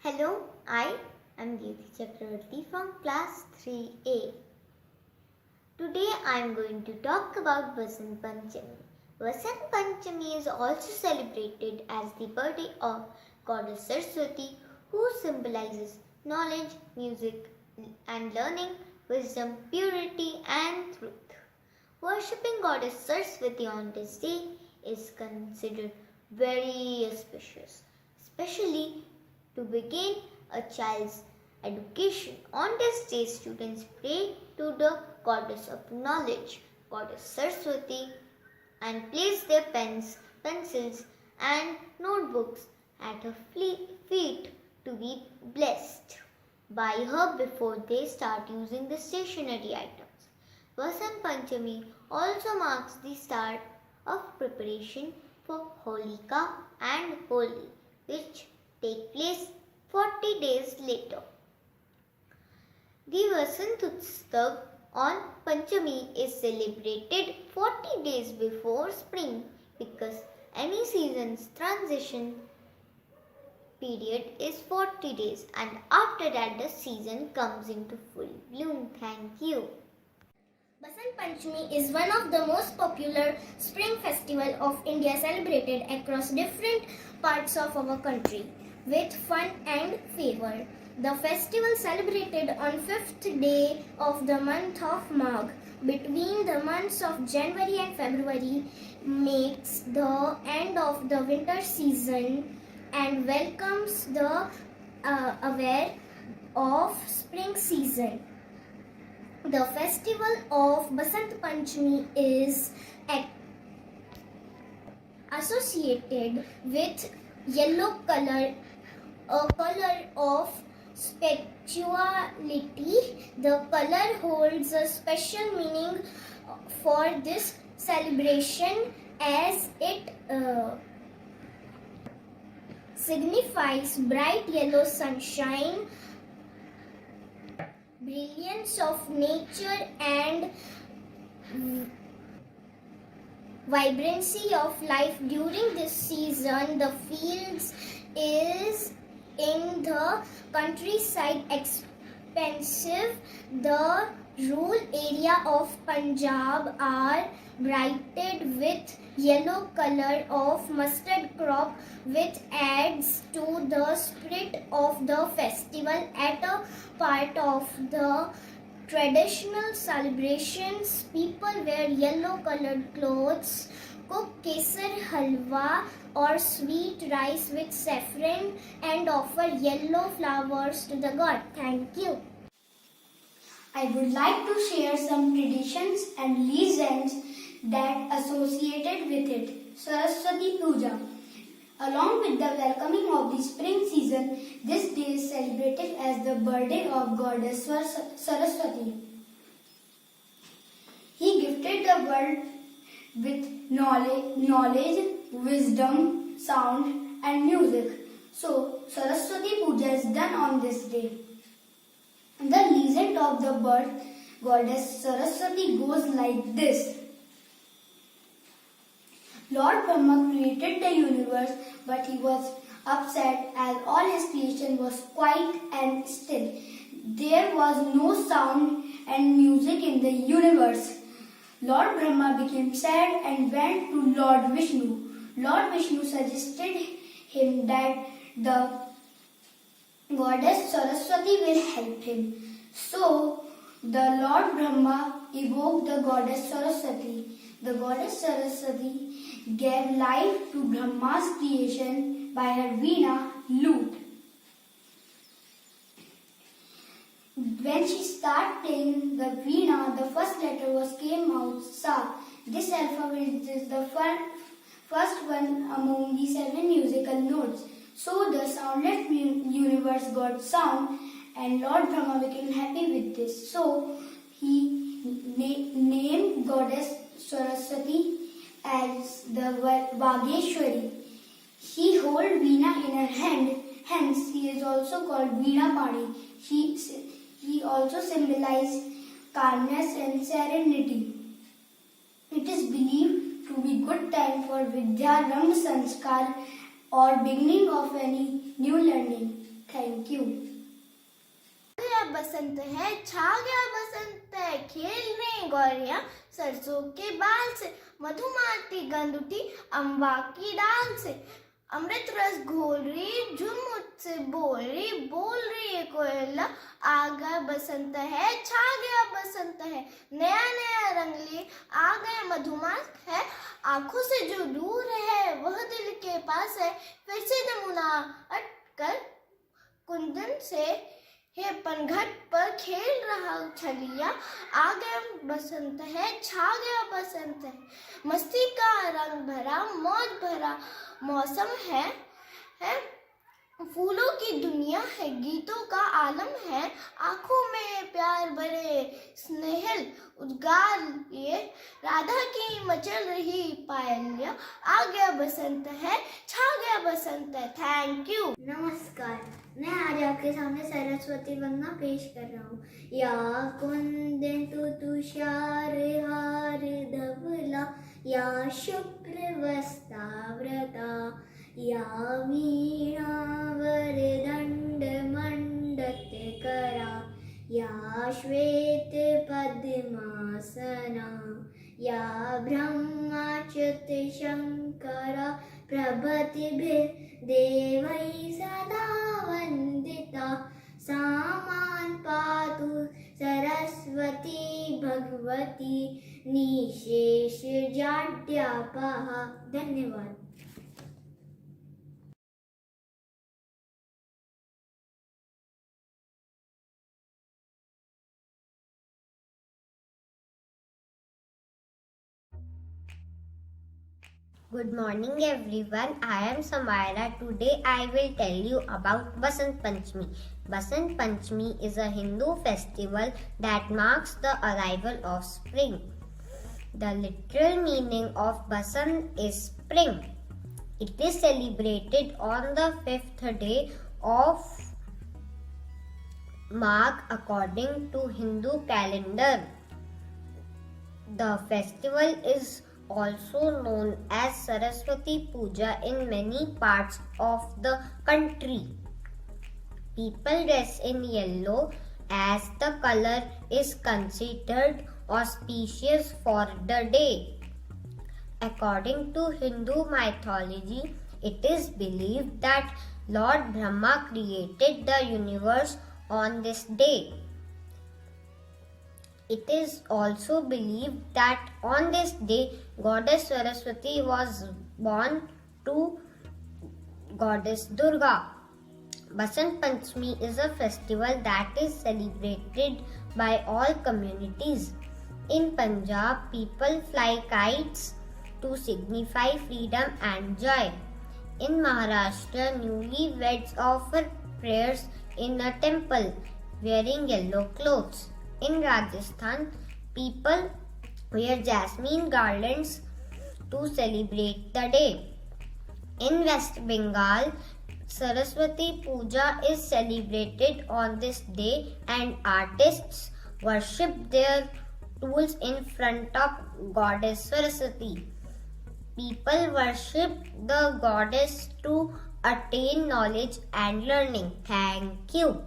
Hello, I am Gyuti Chakravarti from class 3A. Today I am going to talk about Vasant Panchami. Vasant Panchami is also celebrated as the birthday of Goddess Saraswati, who symbolizes knowledge, music, and learning, wisdom, purity, and truth. Worshipping Goddess Saraswati on this day is considered very auspicious, especially to begin a child's education. On this day, students pray to the goddess of knowledge, Goddess Saraswati, and place their pens, pencils, and notebooks at her feet to be blessed by her before they start using the stationery items. Vasant Panchami also marks the start of preparation for Holika and Holi, which take place 40 days later. The Vasant Utsav on Panchami is celebrated 40 days before spring because any season's transition period is 40 days and after that the season comes into full bloom. Thank you. Basant Panchami is one of the most popular spring festival of India celebrated across different parts of our country with fun and fervor. The festival celebrated on 5th day of the month of Magh between the months of January and February makes the end of the winter season and welcomes the aware of spring season. The festival of Basant Panchami is associated with yellow color, a color of spirituality. The color holds a special meaning for this celebration as it signifies bright yellow sunshine, brilliance of nature and vibrancy of life. During this season, the fields is in the countryside expensive. The rural area of Punjab are brightened with yellow color of mustard crop, which adds to the spirit of the festival. At a part of the traditional celebrations, people wear yellow colored clothes, cook kesar halwa or sweet rice with saffron and offer yellow flowers to the god. Thank you. I would like to share some traditions and legends that associated with it. Saraswati Puja. Along with the welcoming of the spring season, this day is celebrated as the birthday of Goddess Saraswati. He gifted the world with knowledge, wisdom, sound and music. So, Saraswati Puja is done on this day. The legend of the birth Goddess Saraswati goes like this. Lord Brahma created the universe, but he was upset as all his creation was quiet and still. There was no sound and music in the universe. Lord Brahma became sad and went to Lord Vishnu. Lord Vishnu suggested him that the Goddess Saraswati will help him. So, the Lord Brahma evoked the Goddess Saraswati. The Goddess Saraswati gave life to Brahma's creation by her veena, lute. When she started playing the veena, the first letter came out Sa. This alphabet is the first one among the 7 musical notes. So the soundless universe got sound and Lord Brahma became happy with this. So he named Goddess Saraswati as the Vageshwari. He holds veena in her hand, hence he is also called Veena Pani. He also symbolizes calmness and serenity. It is believed to be good time for Vidya Rang Sanskar or beginning of any new learning. Thank you. गया बसंत है, छा गया बसंत है, खेल रही गौरियां सरसों के बाल से, मधुमाती गंध उठी अम्बा की डाल से, अमृत रस घोल रही झुम मुझसे बोल रही है कोयला, आ गया बसंत है, छा गया बसंत है, नया नया रंग लिए आ गया मधुमास है, आंखों से जो दूर है वह दिल के पास है, फिर से नमूना अटकर कुंदन से हे पनघट पर खेल रहा छलिया, आ गया बसंत है, छा गया बसंत है, मस्ती का रंग भरा मौज भरा मौसम है फूलों की दुनिया है, गीतों का आलम है, आंखों में प्यार भरे स्नेहल उद्गार लिए, राधा की मचल रही पायलिया, आ गया बसंत है, छा गया बसंत है। Thank you. नमस्कार, मैं आज आपके सामने सरस्वती वंदना पेश कर रहा हूँ। या कुंदन तुषार हार धवला, या शुभ्र वस्त्रावृता, या वीणा वरदंड मंडत करा, या श्वेत पद्मासना, या ब्रह्माच्युत शंकरा, प्रभृतिभिः देवैः सदा वन्दिता, सामान् पातु सरस्वती भगवती निशेष जाड्यापः। धन्यवाद। Good morning everyone. I am Samaira. Today I will tell you about Basant Panchami. Basant Panchami is a Hindu festival that marks the arrival of spring. The literal meaning of Basant is spring. It is celebrated on the 5th day of Magh according to Hindu calendar. The festival is also known as Saraswati Puja in many parts of the country. People dress in yellow as the color is considered auspicious for the day. According to Hindu mythology, it is believed that Lord Brahma created the universe on this day. It is also believed that on this day, Goddess Saraswati was born to Goddess Durga. Basant Panchami is a festival that is celebrated by all communities. In Punjab, people fly kites to signify freedom and joy. In Maharashtra, newlyweds offer prayers in a temple wearing yellow clothes. In Rajasthan, people wear jasmine garlands to celebrate the day. In West Bengal, Saraswati Puja is celebrated on this day and artists worship their tools in front of Goddess Saraswati. People worship the goddess to attain knowledge and learning. Thank you.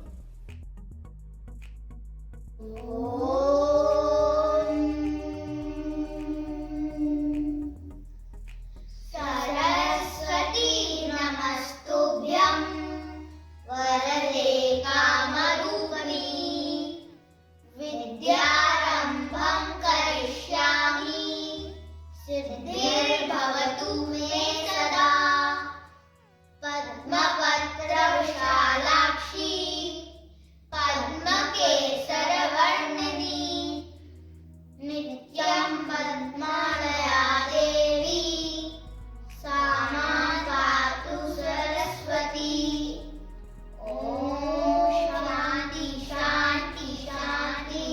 Saraswati नमस्तुभ्यं वरदे कामरूपिणी विद्यारम्भं करिष्यामि सिद्धिर्भवतु मे सदा पद्मपत्रविशालाक्षी पद्मकेसरवर्णिनी नित्यं पद्मालया देवी सा मां पातु सरस्वती। ॐ शान्ति शान्ति शान्ति।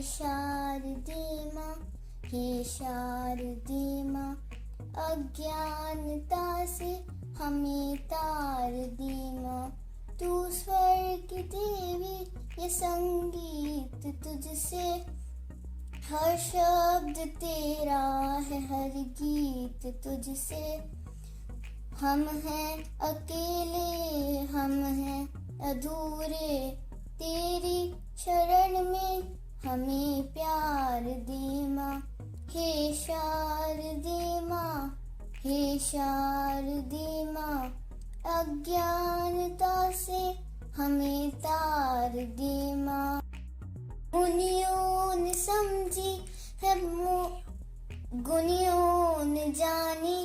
शारदे मां हे शारदे माँ, अज्ञानता से हमें तार दे माँ। तू स्वर की देवी, ये संगीत तुझसे, हर शब्द तेरा है, हर गीत तुझसे। हम हैं अकेले, हम हैं अधूरे, तेरी शरण में हमें प्यार दे माँ। हे शारदे माँ, हे शारदे माँ, अज्ञानता से हमें तार दे माँ। मुनियों ने समझी है, गुनियों ने जानी,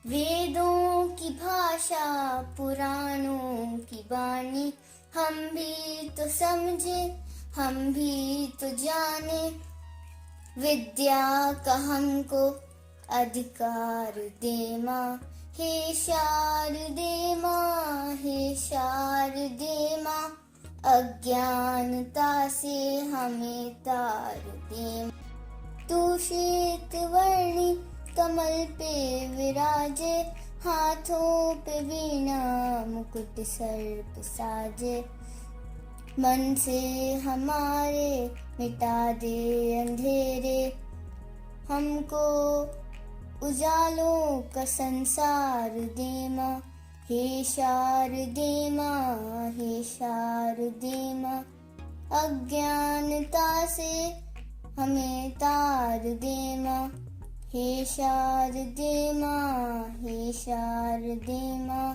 वेदों की भाषा, पुराणों की वाणी। हम भी तो समझे, हम भी तो जाने, विद्या का हमको अधिकार दे माँ। हे शारदे माँ, हे शारदे माँ, अज्ञानता से हमें तार दे। तू श्वेत वर्णी कमल पे विराजे, हाथों पे वीणा मुकुट सर्प साजे। मन से हमारे मिटा दे अंधेरे, हमको उजालों का संसार दे माँ। हे शारदे माँ, हे शारदे माँ, अज्ञानता से हमें तार दे माँ। हे शारदे माँ, हे शारदे माँ।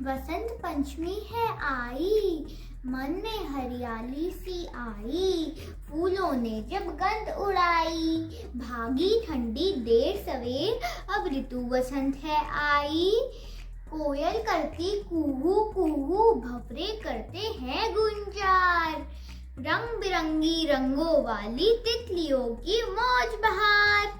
बसंत पंचमी है आई, मन में हरियाली सी आई, फूलों ने जब गंध उड़ाई, भागी ठंडी देर सवेर, अब ऋतु बसंत है आई। कोयल करती कूहू कूहू, भंवरे करते हैं गुंजार, रंग बिरंगी रंगों वाली तितलियों की मौज बहार।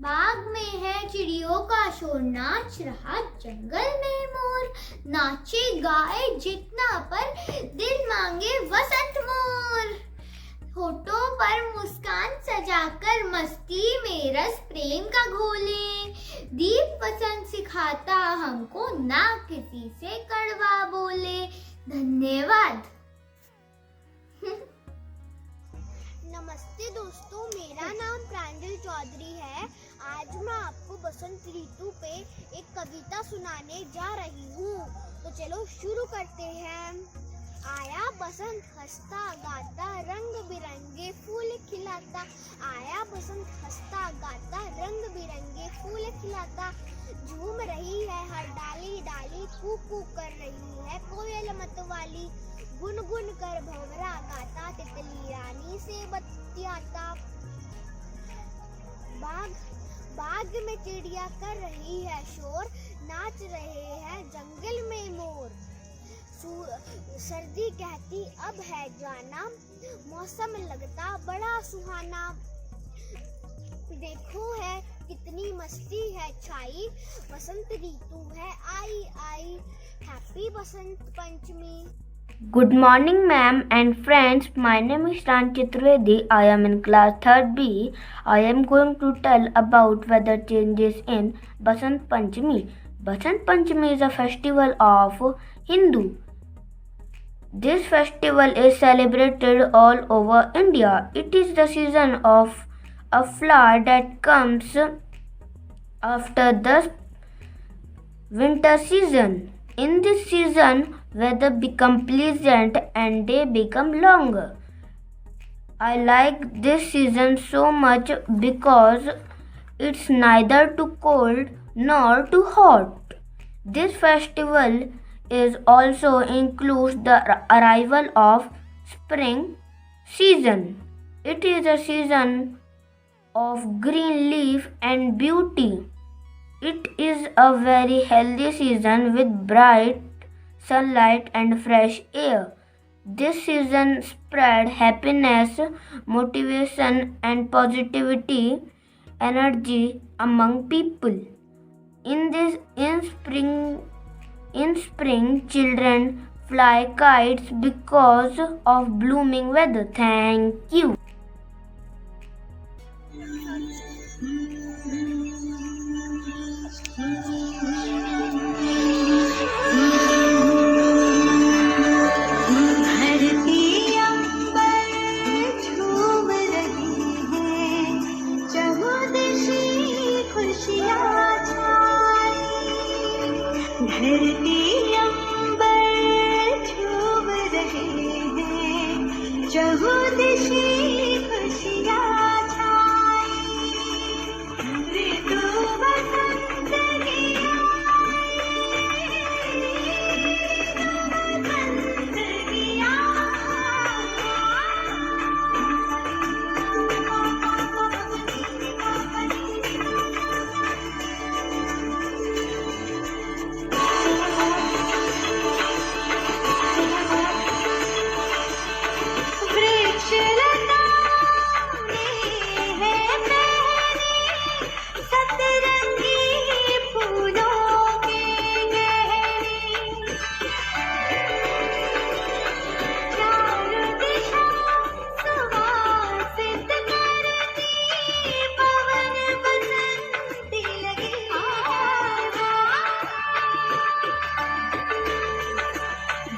बाग में है चिड़ियों का शोर, नाच रहा जंगल में मोर, नाचे गाए जितना पर दिल मांगे वसंत मोर। होठों पर मुस्कान सजाकर मस्ती में रस प्रेम का घोले, दीप वसंत सिखाता हमको ना किसी से कड़वा बोले। धन्यवाद। नमस्ते दोस्तों, मेरा नाम प्रांजल चौधरी है। आज मैं आपको बसंत ऋतु पे एक कविता सुनाने जा रही हूँ। तो चलो शुरू करते हैं। आया बसंत हंसता गाता, रंग बिरंगे फूल खिलाता। आया बसंत हंसता गाता, रंग बिरंगे फूल खिलाता। झूम रही है हर डाली डाली, कू कू कर रही है कोयल मतवाली। गुनगुन कर भंवरा गाता, तितली रानी से बतियाता। बाग में चिड़िया कर रही है शोर, नाच रहे हैं जंगल में मोर। सर्दी कहती अब है जाना, मौसम लगता बड़ा सुहाना। देखो है कितनी मस्ती है छाई, बसंत ऋतु है आई आई। Happy Basant Panchami. Good morning, ma'am and friends. My name is Ranchit Trivedi. I am in class 3rd B. I am going to tell about weather changes in Basant Panchami. Basant Panchami is a festival of Hindu. This festival is celebrated all over India. It is the season of a flower that comes after the winter season. In this season, weather becomes pleasant and day become longer. I like this season so much because it's neither too cold nor too hot. This festival is also includes the arrival of spring season. It is a season of green leaf and beauty. It is a very healthy season with bright sunlight and fresh air. This season spread happiness, motivation and positivity energy among people. In spring children fly kites because of blooming weather. Thank you.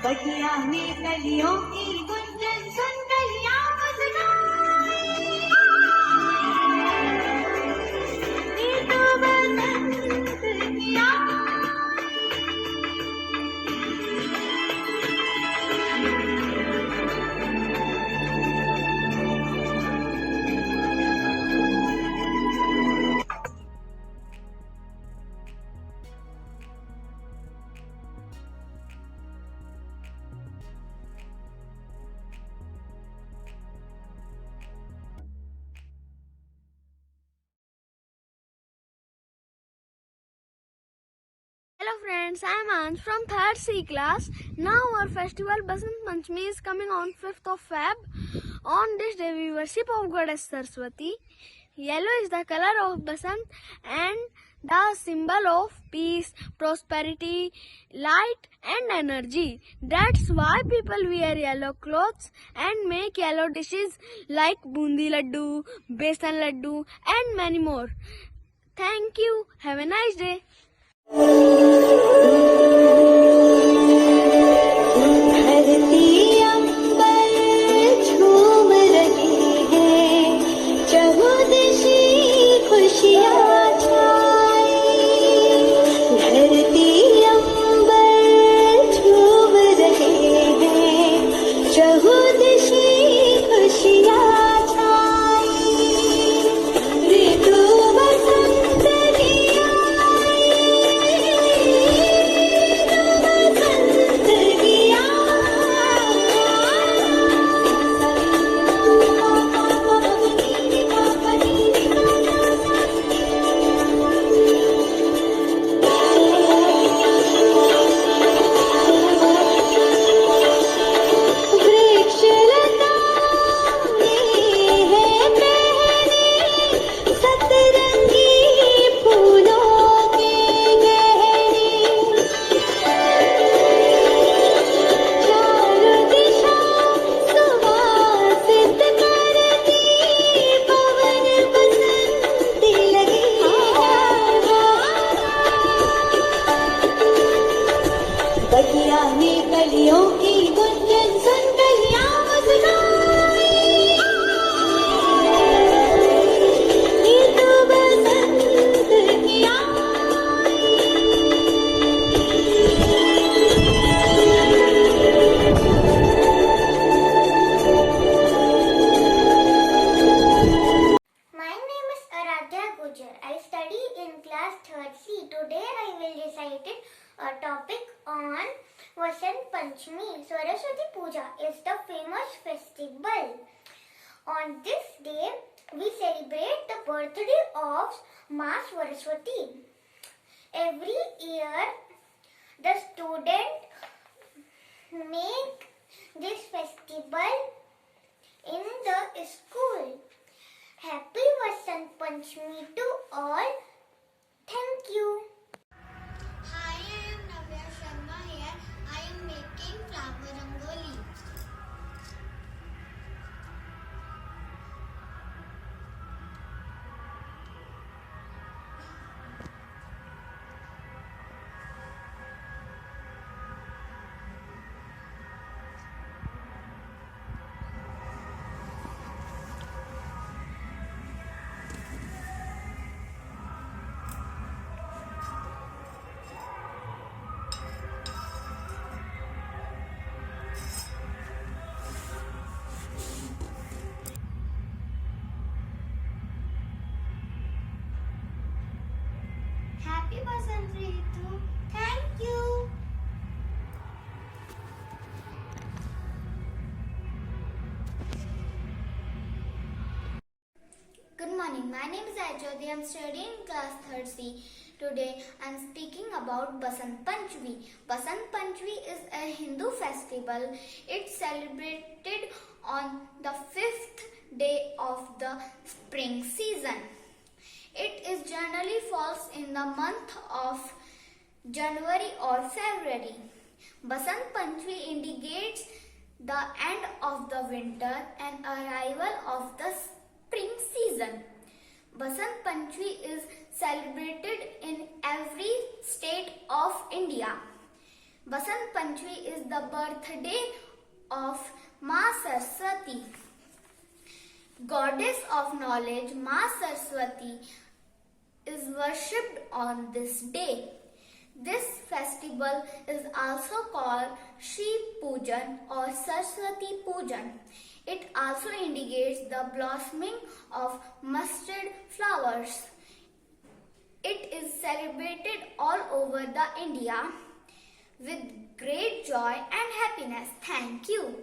बगिया में कलियों की गुंजन सुन कलियां मुस्कुराई, ये तो बसंत की Hello friends, I am Anj from 3rd C class. Now our festival Basant Panchami is coming on 5th of Feb. On this day we worship of Goddess Saraswati. Yellow is the color of Basant and the symbol of peace, prosperity, light and energy. That's why people wear yellow clothes and make yellow dishes like bundi laddu, besan laddu and many more. Thank you. Have a nice day. धरती अंबर झूम रहे हैं, चहुदिशी खुशियाँ छाई। धरती अंबर झूम रहे हैं, चहुदिशी खुशियाँ छाई। ऋतु बसंत की आई, बसंत की बगिया में कलियों की गुंजन सुन कलियां मुस्कुराई, ये तो बसंत की My name is Aradhya Gujar. I study in class 3rd C. Today I will recite a topic on Vasant Panchami. Saraswati Puja is the famous festival. On this day, we celebrate the birthday of Ma Saraswati. Every year, the students make this festival in the school. Happy Vasant Panchami to all. Thank you. Hi, I am Navya Sharma here. I am making flower Ritu. Thank you. Good morning. My name is Ajodi. I am studying class 3rd C. Today I am speaking about Basant Panchami. Basant Panchami is a Hindu festival. It's celebrated on the 5th day of the spring season. It is generally falls in the month of January or February. Basant Panchami indicates the end of the winter and arrival of the spring season. Basant Panchami is celebrated in every state of India. Basant Panchami is the birthday of Ma Saraswati, goddess of knowledge. Ma Saraswati is worshipped on this day. This festival is also called Shri Pujan or Saraswati Pujan. It also indicates the blossoming of mustard flowers. It is celebrated all over the India with great joy and happiness. Thank you.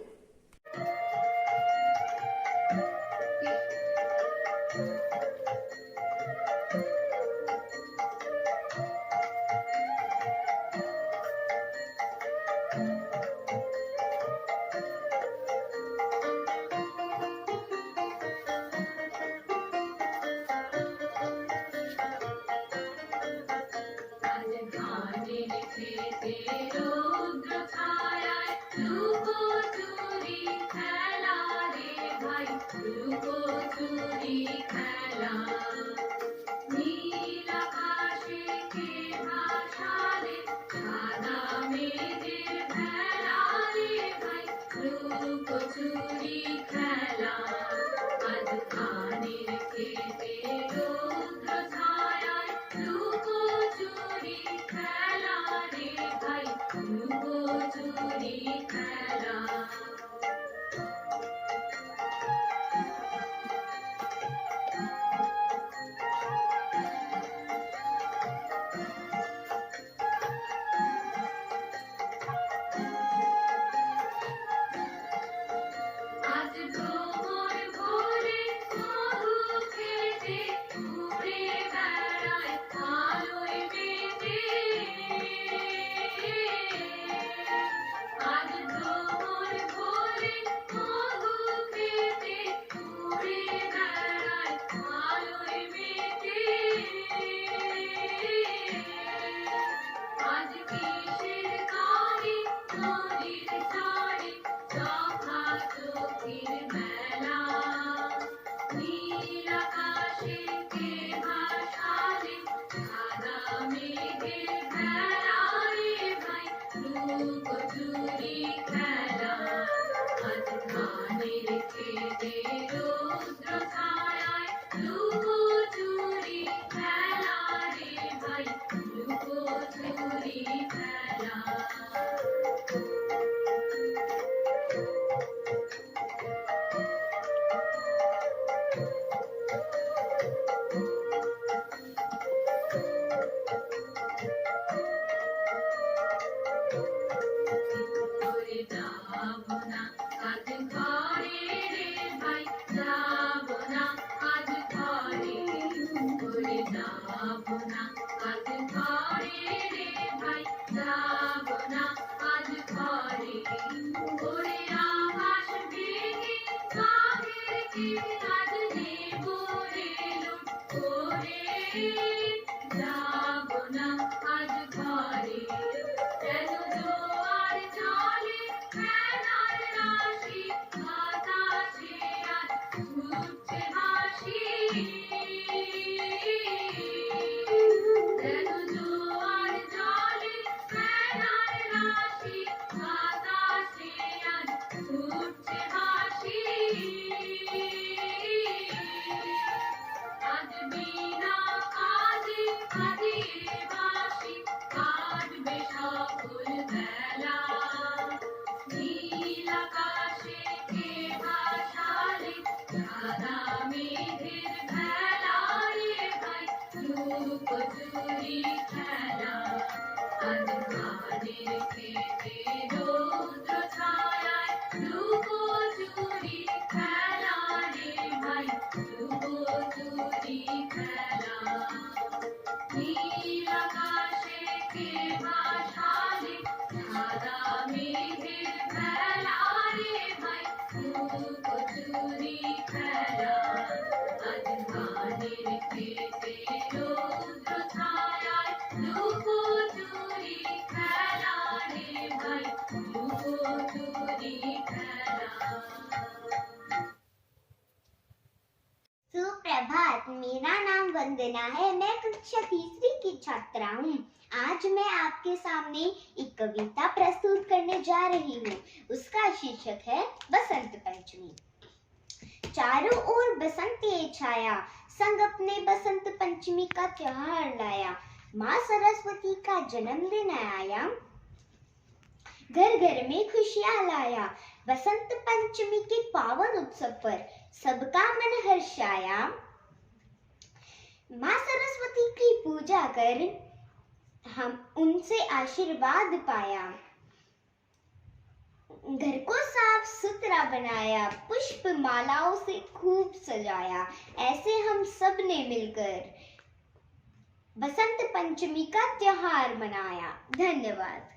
मेरा नाम वंदना है। मैं कक्षा तीसरी की छात्रा हूँ। आज मैं आपके सामने एक कविता प्रस्तुत करने जा रही हूँ। उसका शीर्षक है बसंत पंचमी। चारों ओर बसंत ये छाया, संग अपने बसंत पंचमी का त्योहार लाया। माँ सरस्वती का जन्मदिन आया, घर घर में खुशियां लाया। बसंत पंचमी के पावन उत्सव पर सबका मन हर्षाया। माँ सरस्वती की पूजा कर हम उनसे आशीर्वाद पाया। घर को साफ सुथरा बनाया, पुष्प मालाओं से खूब सजाया। ऐसे हम सब ने मिलकर बसंत पंचमी का त्योहार मनाया। धन्यवाद।